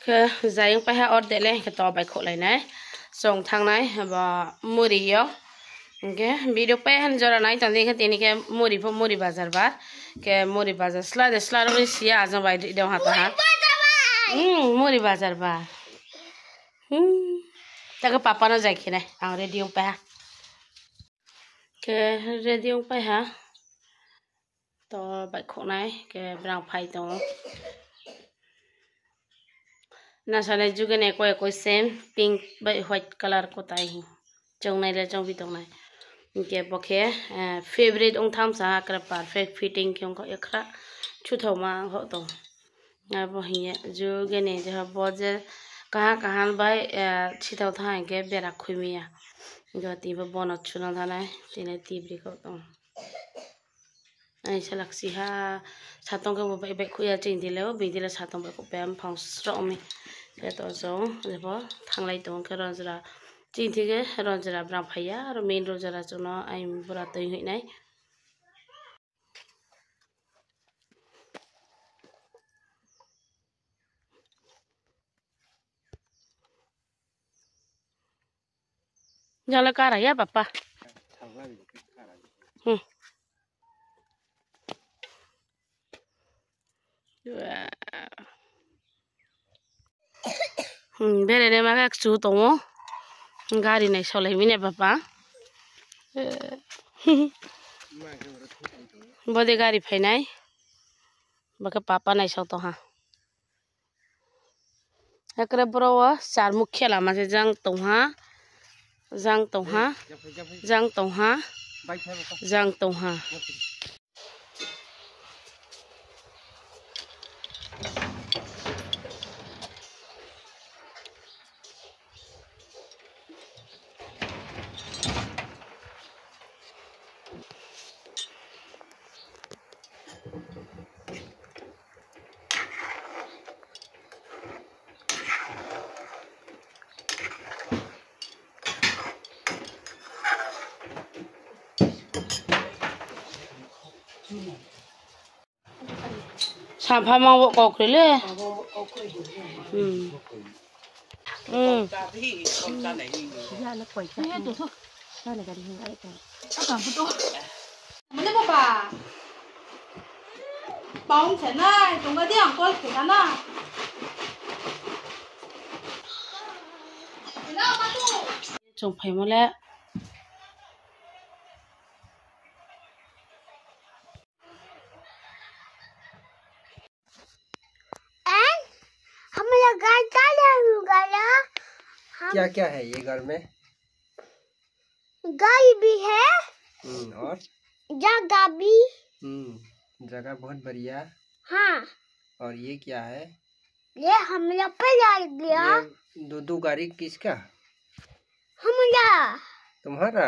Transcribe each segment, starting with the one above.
ke zayung pa ha or dele ke to bai kholai nai song thang nai ba muri yo ke video pa han jora nai tan de ke tini ke muri bazar bar ke muri bazar sla ro sia azam bai de ha ta ha muri bazar bar ta ke papa na jai khine ang ready pa ha ke ready pa ha to bai khonai ke brang phai to na sale juga ne ko same pink by white color ko tai hi chong nai le chong bi tong nai ke bokhe favorite ong tham sa kra perfect fitting kyong ko ekra chu thau ma ho to na bo hi juga ne je bo je kahan bai chi thau tha ke bera khumia go ti bo bonot chuna thanai tine ti bri ko to ai salaksi ha satong ke bo bai khuya ching dile o bi dile satong bai ko pem phang sro mi ke to so le bo thanglai tong ke ronjra ching thi ke ronjra brang phaya aro main ronjra chuno ai bura toi hui nai jala kara ya papa bere ne ma chu tongo gari nai solai mine papa bode gari phainai baka papa nai so to ha ekre browa char mukhya lama se jang tongha sampai mau kok le Mana papa? Bóng thế này, chúng ta đi ăn con thế nào? trồng phải mà lẽ क्या क्या है ये घर में? गाय भी है और जगह भी जगह बहुत बढ़िया। हाँ और ये क्या है? ये हमला पे जा गया। दो गाड़ी किसका? हमला तुम्हारा?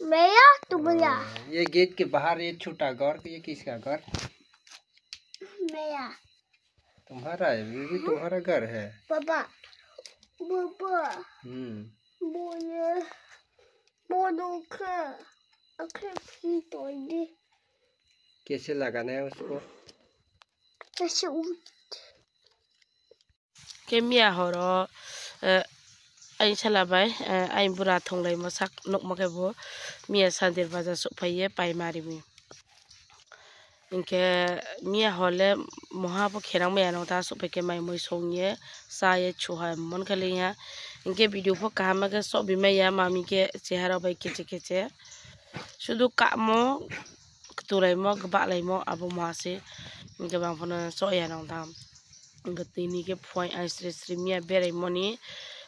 मेरा तुम्हारा। ये गेट के बाहर ये छोटा घर, ये किसका घर? मेरा। तुम्हारा है? ये भी तुम्हारा घर है? पापा पापा बोलो कैसे लगाना है उसको? कैसे के मिया हरो ai chala bai ai bura thonglai masak nok make bo miya sandir baza sophaye pai mari mi inke miya hole moha bo kherang me ano ta sopai ke mai moi songye sa ye chuha mon khale ya inke video pho ka ma ke so bi me ya mami ke chehara bai keche sudu ka mo turai mo gba lai mo abu ma se inke bang phona so ya nang tam inke tini ke point ai sri miya bere moni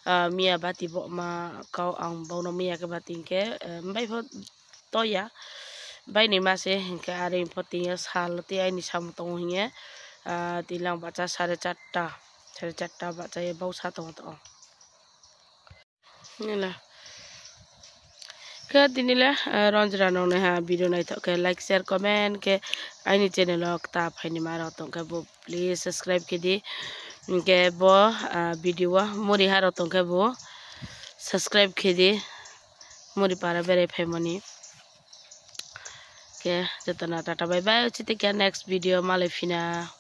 Mia bati bo ma kau ang bono mia ke bating ke mbai pho to ya bai ni ma se ke are pho ting sal ti ai ni sam tong hinge tilang baca 4:30 baca ye bau sa tong to nila ke dinila ranjra no ne ha video nai to ke like share comment ke ai ni channel ok ta phaini ma ro tong ke bo please subscribe ke di ke bo video wa mori haro tong ke bo subscribe ke di mori para bere family ke jatana tata bye bye chite ke next video malefina